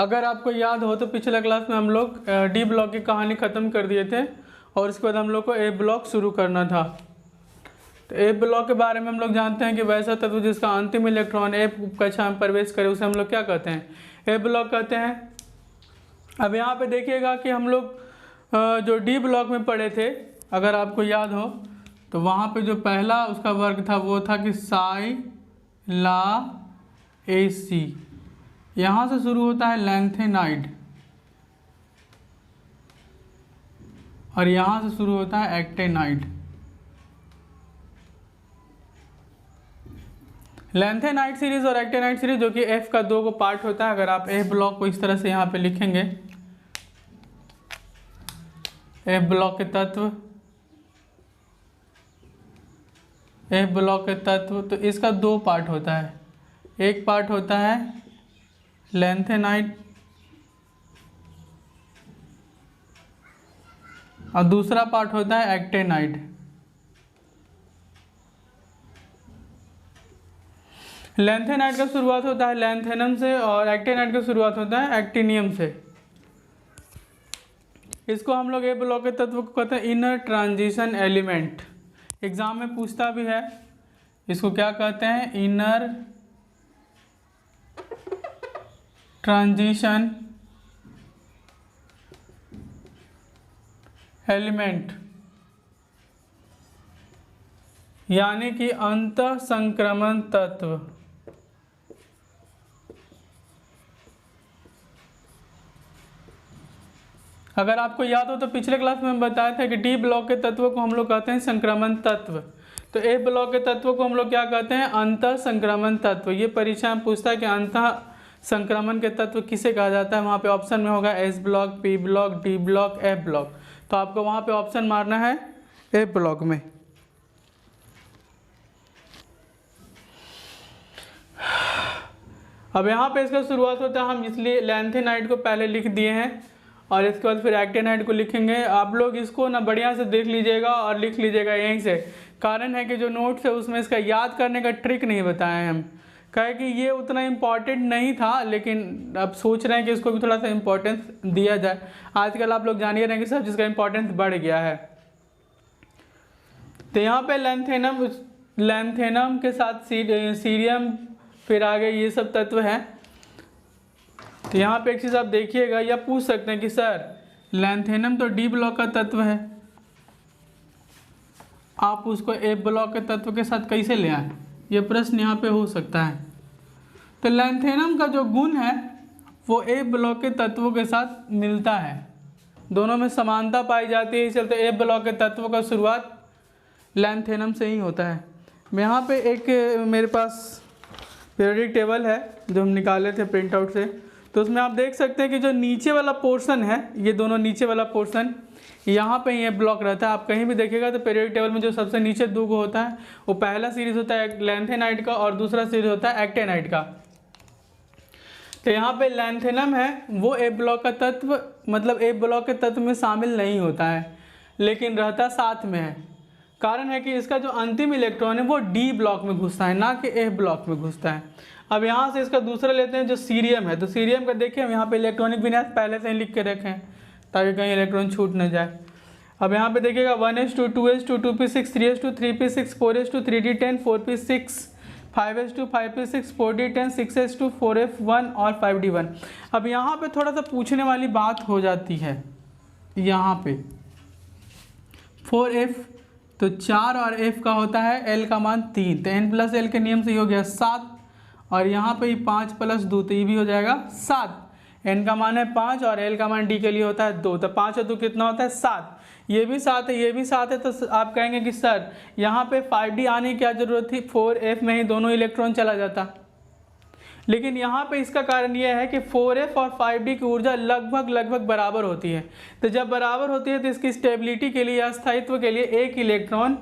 अगर आपको याद हो तो पिछले क्लास में हम लोग डी ब्लॉक की कहानी ख़त्म कर दिए थे और इसके बाद हम लोग को ए ब्लॉक शुरू करना था। तो ए ब्लॉक के बारे में हम लोग जानते हैं कि वैसा तत्व जिसका अंतिम इलेक्ट्रॉन ए कक्षा में प्रवेश करे उसे हम लोग क्या कहते हैं, ए ब्लॉक कहते हैं। अब यहाँ पे देखिएगा कि हम लोग जो डी ब्लॉक में पढ़े थे, अगर आपको याद हो तो वहाँ पे जो पहला उसका वर्ग था वो था कि साई ला ए सी, यहाँ से शुरू होता है लैंथेनाइड और यहाँ से शुरू होता है एक्टेनाइड। लैंथेनाइड सीरीज और एक्टेनाइड सीरीज जो कि एफ का 2 को पार्ट होता है। अगर आप ए ब्लॉक को इस तरह से यहाँ पे लिखेंगे, एफ ब्लॉक के तत्व, एफ ब्लॉक के तत्व, तो इसका 2 पार्ट होता है। एक पार्ट होता है लैंथेनाइड और दूसरा पार्ट होता है एक्टेनाइड। लैंथेनाइड का शुरुआत होता है लैंथेनम से और एक्टेनाइड का शुरुआत होता है एक्टिनियम से। इसको हम लोग ए ब्लॉक के तत्व को कहते हैं इनर ट्रांजिशन एलिमेंट। एग्जाम में पूछता भी है, इसको क्या कहते हैं, इनर ट्रांजिशन एलिमेंट, यानी कि अंतः संक्रमण तत्व। अगर आपको याद हो तो पिछले क्लास में बताया था कि डी ब्लॉक के तत्व को हम लोग कहते हैं संक्रमण तत्व, तो ए ब्लॉक के तत्व को हम लोग क्या कहते हैं, अंतः संक्रमण तत्व। ये परीक्षा में पूछता है कि अंतः संक्रमण के तत्व किसे कहा जाता है। वहाँ पे ऑप्शन में होगा S block, P block, D block, F block, तो आपको वहाँ पे ऑप्शन मारना है ए ब्लॉक में। अब यहाँ पे इसका शुरुआत होता है, हम इसलिए लैंथेनाइड को पहले लिख दिए हैं और इसके बाद फिर एक्टेनाइड को लिखेंगे। आप लोग इसको ना बढ़िया से देख लीजिएगा और लिख लीजिएगा यहीं से। कारण है कि जो नोट्स है उसमें इसका याद करने का ट्रिक नहीं बताए हम, कहे कि ये उतना इम्पॉर्टेंट नहीं था, लेकिन अब सोच रहे हैं कि इसको भी थोड़ा सा इम्पोर्टेंस दिया जाए। आजकल आप लोग जानिए रहे हैं कि सब चीज़ का इम्पोर्टेंस बढ़ गया है। तो यहाँ पे लैंथेनम के साथ सीरियम, फिर आगे ये सब तत्व हैं। तो यहाँ पे एक चीज़ आप देखिएगा, या पूछ सकते हैं कि सर लैंथेनम तो डी ब्लॉक का तत्व है, आप उसको ए ब्लॉक के तत्व के साथ कैसे ले आए, ये प्रश्न यहाँ पे हो सकता है। तो लैंथेनम का जो गुण है वो ए ब्लॉक के तत्वों के साथ मिलता है, दोनों में समानता पाई जाती है, इस चलते ए ब्लॉक के तत्वों का शुरुआत लैंथेनम से ही होता है। यहाँ पे एक मेरे पास पीरियोडिक टेबल है जो हम निकाले थे प्रिंट आउट से, तो उसमें आप देख सकते हैं कि जो नीचे वाला पोर्शन है, ये दोनों नीचे वाला पोर्शन, यहाँ पे ये ब्लॉक रहता है। आप कहीं भी देखिएगा तो पीरियोडिक टेबल में जो सबसे नीचे 2 को होता है वो पहला सीरीज होता है लैंथेनाइड का और दूसरा सीरीज होता है एक्टेनाइड का। तो यहाँ पे लैंथेनम है वो ए ब्लॉक का तत्व, मतलब ए ब्लॉक के तत्व में शामिल नहीं होता है, लेकिन रहता साथ में है। कारण है कि इसका जो अंतिम इलेक्ट्रॉन है वो डी ब्लॉक में घुसता है, ना कि ए ब्लॉक में घुसता है। अब यहाँ से इसका दूसरा लेते हैं जो सीरियम है, तो सीरियम का देखिए हम यहाँ पे इलेक्ट्रॉनिक विन्यास पहले से ही लिख के रखें ताकि कहीं इलेक्ट्रॉन छूट न जाए। अब यहाँ पे देखिएगा 1s2 2s2 2p6 3s2 3p6 4s2 3d10 4p6 5s2 5p6 4d10 6s2 4f1 और 5d1। अब यहाँ पे थोड़ा सा पूछने वाली बात हो जाती है, यहाँ पे 4f तो 4 और f का होता है l का मान 3, तो n प्लस l के नियम से ही हो गया 7, और यहाँ पे 5 प्लस 2 तो ये भी हो जाएगा 7। n का मान है 5 और l का मान d के लिए होता है 2, तो 5 और 2 कितना होता है 7। ये भी 7 है, ये भी 7 है, तो आप कहेंगे कि सर यहाँ पे 5d आने की क्या ज़रूरत थी, 4f में ही दोनों इलेक्ट्रॉन चला जाता। लेकिन यहाँ पे इसका कारण ये है कि 4f और 5d की ऊर्जा लगभग बराबर होती है। तो जब बराबर होती है तो इसकी स्टेबिलिटी के लिए या स्थायित्व के लिए एक इलेक्ट्रॉन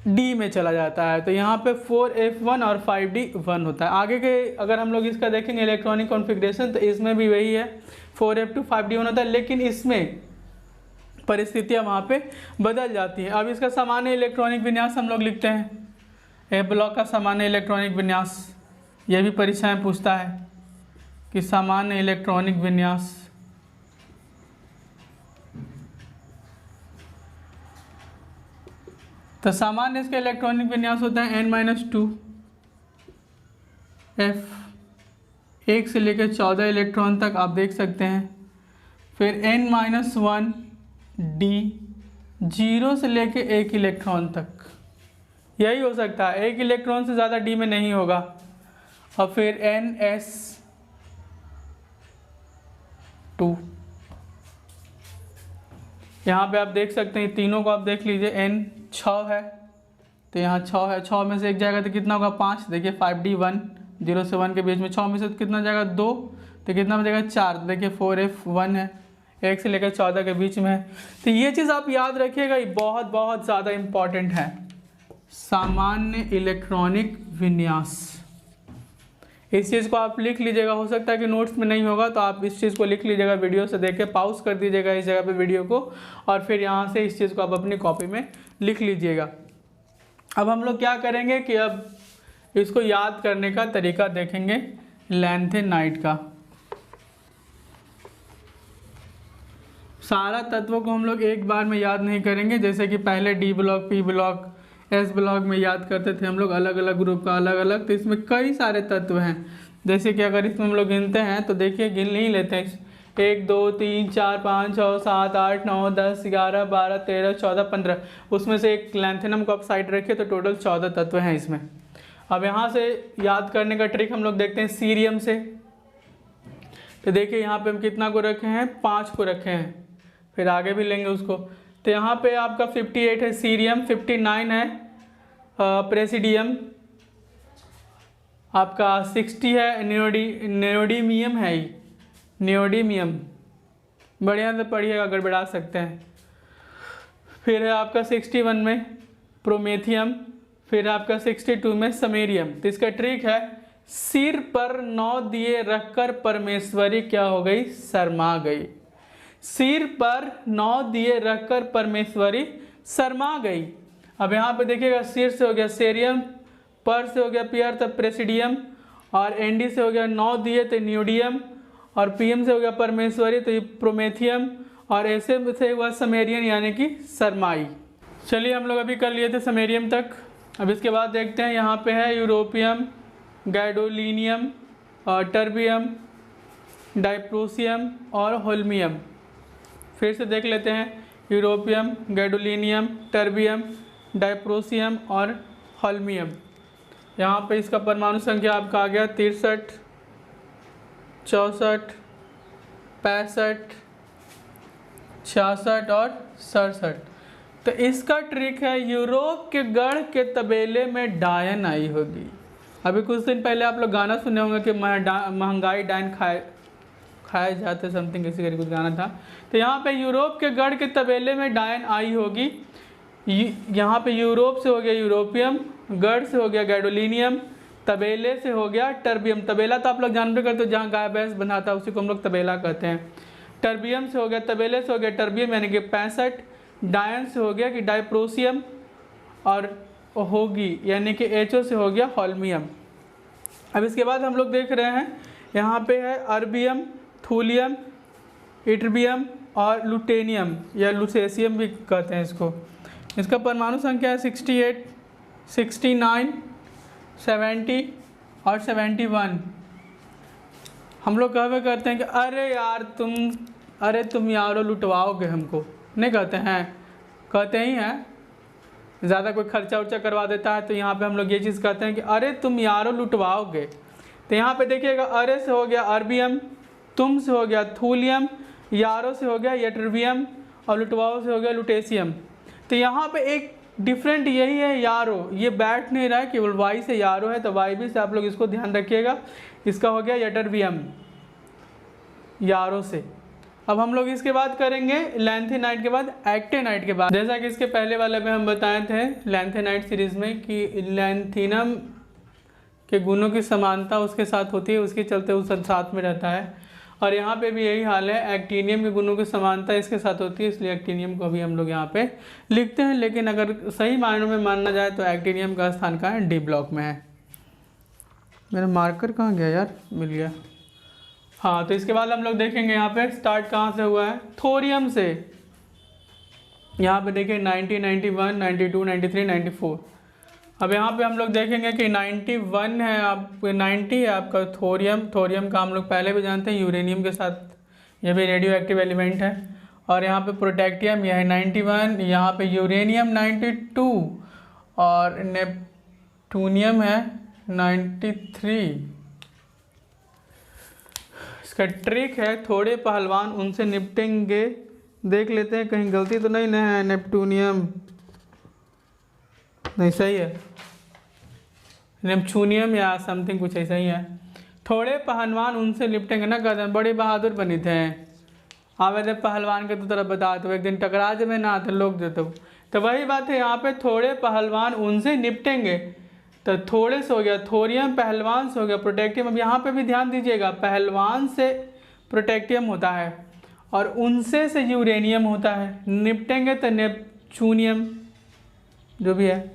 डी में चला जाता है। तो यहाँ पे 4f1 और 5d 1 होता है। आगे के अगर हम लोग इसका देखेंगे इलेक्ट्रॉनिक कॉन्फ़िगरेशन, तो इसमें भी वही है 4f2 5d 1 होता है, लेकिन इसमें परिस्थितियाँ वहाँ पे बदल जाती हैं। अब इसका सामान्य इलेक्ट्रॉनिक विन्यास हम लोग लिखते हैं, ए ब्लॉक का सामान्य इलेक्ट्रॉनिक विन्यास, यह भी परीक्षा में पूछता है। कि सामान्य इलेक्ट्रॉनिक विन्यास तो सामान्य इसका इलेक्ट्रॉनिक विन्यास होता है n-2 f 1 से लेकर 14 इलेक्ट्रॉन तक आप देख सकते हैं। फिर n-1 d 0 से लेकर 1 इलेक्ट्रॉन तक, यही हो सकता है, 1 इलेक्ट्रॉन से ज़्यादा d में नहीं होगा। और फिर ns2, यहाँ पे आप देख सकते हैं तीनों को आप देख लीजिए। n 6 है तो यहाँ 6 है, 6 में से एक जाएगा तो कितना होगा 5। देखिए 5d1 0 से 1 के बीच में 6 में से तो कितना जाएगा 2, तो कितना बचेगा 4। देखिए 4f1 है, 1 से लेकर 14 के बीच में है। तो ये चीज़ आप याद रखिएगा, ये बहुत बहुत ज़्यादा इम्पॉर्टेंट है। सामान्य इलेक्ट्रॉनिक विन्यास, इस चीज़ को आप लिख लीजिएगा। हो सकता है कि नोट्स में नहीं होगा तो आप इस चीज़ को लिख लीजिएगा, वीडियो से देख के पॉज कर दीजिएगा इस जगह पे वीडियो को, और फिर यहाँ से इस चीज़ को आप अपनी कॉपी में लिख लीजिएगा। अब हम लोग क्या करेंगे कि अब इसको याद करने का तरीका देखेंगे लैंथेनाइट का। सारा तत्वों को हम लोग एक बार में याद नहीं करेंगे, जैसे कि पहले D block, P block, S block में याद करते थे हम लोग अलग अलग ग्रुप का अलग अलग। तो इसमें कई सारे तत्व हैं, जैसे कि अगर इसमें हम लोग गिनते हैं तो देखिए गिन नहीं लेते हैं, 1 2 3 4 5 6 7 8 9 10 11 12 13 14 15, उसमें से एक लैंथेनम को आप साइड रखिए तो टोटल 14 तत्व हैं इसमें। अब यहाँ से याद करने का ट्रिक हम लोग देखते हैं सीरियम से। तो देखिए यहाँ पे हम कितना को रखे हैं, 5 को रखे हैं, फिर आगे भी लेंगे उसको। तो यहाँ पे आपका 58 है सीरियम, 59 है प्रेसिडियम, आपका 60 है नियोडीमियम है, नियोडीमियम, बढ़िया से पढ़िएगा, गड़बड़ा सकते हैं। फिर है आपका 61 में प्रोमेथियम, फिर आपका 62 में समेरियम। तो इसका ट्रिक है, सिर पर 9 दिए रखकर परमेश्वरी क्या हो गई, शर्मा गई। सिर पर 9 दिए रखकर परमेश्वरी शर्मा गई। अब यहाँ पे देखिएगा, सिर से हो गया सेरियम, पर से हो गया पियर तब प्रेसिडियम, और एनडी से हो गया 9 दिए तो न्यूडियम, और पीएम से हो गया परमेश्वरी तो ये प्रोमेथियम, और ऐसे से हुआ समेरियन यानी कि शर्माई। चलिए हम लोग अभी कर लिए थे समेरियम तक। अब इसके बाद देखते हैं, यहाँ पे है यूरोपियम, गैडोलिनियम, टर्बियम, डाइप्रोसियम और होल्मियम। फिर से देख लेते हैं, यूरोपियम, गैडोलिनियम, टर्बियम, डाइप्रोसियम और होल्मियम। यहाँ पे इसका परमाणु संख्या आपका आ गया 63, 64, 65, 66 और 67। तो इसका ट्रिक है, यूरोप के गढ़ के तबेले में डायन आई होगी। अभी कुछ दिन पहले आप लोग गाना सुने होंगे कि महंगाई डायन खाए जाते, समथिंग इसी करके कुछ गाना था। तो यहाँ पे यूरोप के गढ़ के तबेले में डायन आई होगी। यहाँ पे यूरोप से हो गया यूरोपियम, गढ़ से हो गया गैडोलिनियम, तबेले से हो गया टर्बियम। तबेला तो आप लोग जानते करते हो, जहाँ गाय भैंस बनाता है उसी को हम लोग तबेला कहते हैं। टर्बियम से हो गया, तबेले से हो गया टर्बियम यानी कि 65। डायन से हो गया कि डाइप्रोसियम, और होगी यानी कि एचओ से हो गया होल्मियम। अब इसके बाद हम लोग देख रहे हैं, यहाँ पे है अर्बियम, थूलियम, इट्रबियम और लुटेनियम या लुसेसियम भी कहते हैं इसको। इसका परमाणु संख्या है 68, 69, 70 और 71। हम लोग कहवे करते हैं कि अरे तुम यारो लुटवाओगे हमको, नहीं कहते हैं, कहते ही हैं। ज़्यादा कोई खर्चा उर्चा करवा देता है तो यहाँ पे हम लोग ये चीज़ कहते हैं कि अरे तुम यारो लुटवाओगे। तो यहाँ पे देखिएगा, अरे से हो गया अर्बियम, तुम से हो गया थूलियम, यारो से हो गया यटर्बियम और लुटवाओ से हो गया लुटेसियम। तो यहाँ पे एक डिफरेंट यही है, यारो, ये बैठ नहीं रहा है, केवल वाई से यारो है, तो वाई भी से आप लोग इसको ध्यान रखिएगा। इसका हो गया यटर्बियम, यारो से। अब हम लोग इसके बाद करेंगे लैंथेनाइट के बाद एक्टेनाइट के बाद। जैसा कि इसके पहले वाले में हम बताए थे लैंथेनाइट सीरीज़ में कि लैंथीनम के गुणों की समानता उसके साथ होती है, उसके चलते उस साथ में रहता है। और यहाँ पे भी यही हाल है, एक्टीनियम के गुणों की समानता इसके साथ होती है, इसलिए एक्टीनियम को भी हम लोग यहाँ पे लिखते हैं। लेकिन अगर सही मायनों में मानना जाए तो एक्टीनियम का स्थान कहाँ है, डी ब्लॉक में है। मेरा मार्कर कहाँ गया यार, मिल गया। हाँ, तो इसके बाद हम लोग देखेंगे यहाँ पे स्टार्ट कहाँ से हुआ है, थोरियम से। यहाँ पे देखिए 90, 91, 92, 93, 94। अब यहाँ पे हम लोग देखेंगे कि 91 है, आप 90 है आपका थोरियम। थोरियम का हम लोग पहले भी जानते हैं यूरेनियम के साथ, ये भी रेडियो एक्टिव एलिमेंट है। और यहाँ पे प्रोटेक्टियम यह है 91, यहाँ पे यूरेनियम 92 और नेपटूनियम है 93। इसका ट्रिक है, थोड़े पहलवान उनसे निपटेंगे। देख लेते हैं कहीं गलती तो नहीं है, नेपटूनियम नहीं, सही है, नेपचूनियम या समथिंग कुछ ऐसा ही है। थोड़े पहलवान उनसे निपटेंगे ना, कहते हैं बड़े बहादुर बने थे। आवे थे पहलवान के तो तरफ बता तो एक दिन टकरा जब मैं ना आते लोग देते। तो वही बात है यहाँ पे, थोड़े पहलवान उनसे निपटेंगे। तो थोड़े से हो गया थोरियम, पहलवान से हो गया प्रोटेक्टियम। अब यहाँ पे भी ध्यान दीजिएगा, पहलवान से प्रोटेक्टियम होता है और उनसे से यूरेनियम होता है। निपटेंगे तो नेपचूनियम जो भी है।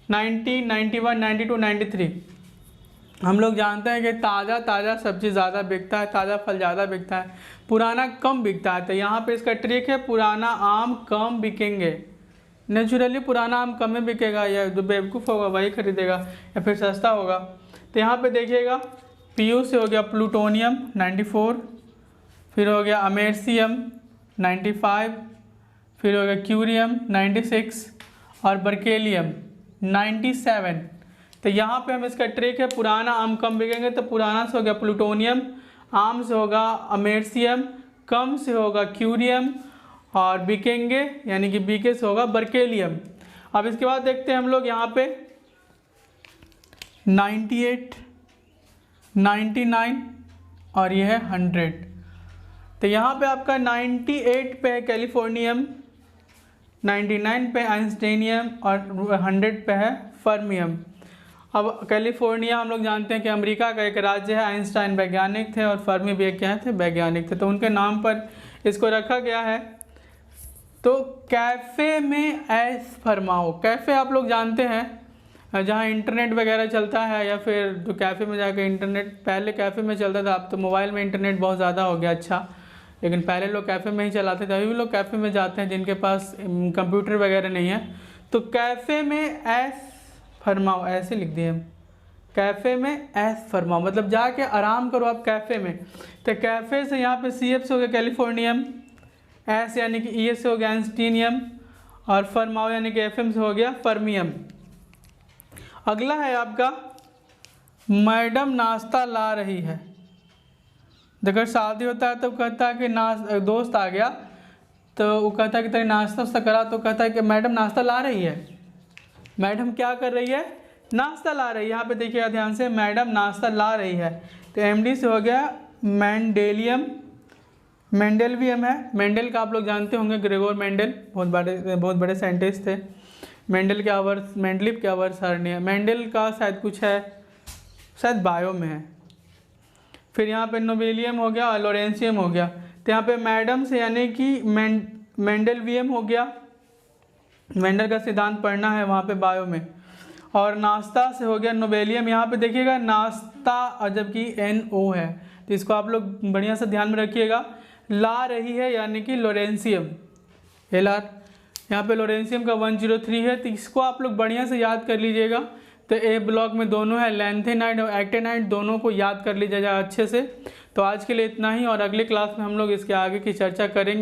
90, 91, 92, 93। हम लोग जानते हैं कि ताज़ा सब्जी ज़्यादा बिकता है, ताज़ा फल ज़्यादा बिकता है, पुराना कम बिकता है। तो यहाँ पे इसका ट्रिक है, पुराना आम कम बिकेंगे। नेचुरली पुराना आम कम में बिकेगा, या जो बेवकूफ़ होगा वही खरीदेगा, या फिर सस्ता होगा। तो यहाँ पे देखिएगा पीयू से हो गया प्लूटोनियम 94, फिर हो गया अमेरिसियम 95, फिर हो गया क्यूरियम 96 और बर्केलियम 97। तो यहाँ पे हम इसका ट्रिक है, पुराना आम कम बिकेंगे तो पुराना से हो गया प्लूटोनियम, आम से होगा अमेरिसियम, कम से होगा क्यूरियम और बिकेंगे यानी कि बीके से होगा बर्केलियम। अब इसके बाद देखते हैं हम लोग यहाँ पे 98, 99 और ये है 100। तो यहाँ पे आपका 98 पे है कैलिफोर्नियम, 99 पे आइंस्टाइनियम और 100 पे है फर्मियम। अब कैलिफोर्निया हम लोग जानते हैं कि अमेरिका का एक राज्य है, आइंस्टाइन वैज्ञानिक थे और फर्मी भी क्या थे, वैज्ञानिक थे, तो उनके नाम पर इसको रखा गया है। तो कैफ़े में ऐश फरमाओ, कैफ़े आप लोग जानते हैं जहाँ इंटरनेट वगैरह चलता है, या फिर जो कैफ़े में जाकर इंटरनेट, पहले कैफ़े में चलता था, अब तो मोबाइल में इंटरनेट बहुत ज़्यादा हो गया अच्छा, लेकिन पहले लोग कैफ़े में ही चलाते थे। अभी भी लोग कैफ़े में जाते हैं जिनके पास कंप्यूटर वगैरह नहीं है। तो कैफ़े में ऐश फरमाओ, ऐसे लिख दिए हम, कैफ़े में ऐश फरमाओ मतलब जाके आराम करो आप कैफ़े में। तो कैफ़े से यहाँ पे CF से हो गया कैलिफोर्नियम, एस यानी कि ES से हो गया आइंस्टीनियम और फरमाओ यानी कि FM से हो गया फर्मियम। अगला है आपका मैडम नाश्ता ला रही है। देखो शादी होता है तो कहता है कि दोस्त आ गया तो वो कहता है कि तेरी नाश्ता वास्ता करा, तो कहता है कि मैडम नाश्ता ला रही है। मैडम क्या कर रही है, नाश्ता ला रही है। यहाँ पे देखिएगा ध्यान से, मैडम नाश्ता ला रही है। तो MD से हो गया मेंडेलियम, मेंडेलवियम है। मेंडल का आप लोग जानते होंगे, ग्रेगोर मेंडल बहुत बड़े साइंटिस्ट थे। मेंडल के आवर्स, मेंडलिप के आवर्स सारणी है। मेंडल का शायद कुछ है, शायद बायो में है। फिर यहाँ पे नोबेलियम हो गया और लॉरेंसियम हो गया। तो यहाँ पे मैडम से यानी कि मेंडलवियम हो गया, मेंडल का सिद्धांत पढ़ना है वहाँ पे बायो में। और नाश्ता से हो गया नोबेलियम। यहाँ पे देखिएगा नाश्ता और जबकि NO है, तो इसको आप लोग बढ़िया से ध्यान में रखिएगा। ला रही है यानी कि लॉरेंसियम, LR। यहाँ पे लॉरेंसियम का 103 है, तो इसको आप लोग बढ़िया से याद कर लीजिएगा। तो A ब्लॉक में दोनों है, लैंथेनाइड और एक्टेनाइड, दोनों को याद कर लीजिएगा अच्छे से। तो आज के लिए इतना ही, और अगले क्लास में हम लोग इसके आगे की चर्चा करेंगे।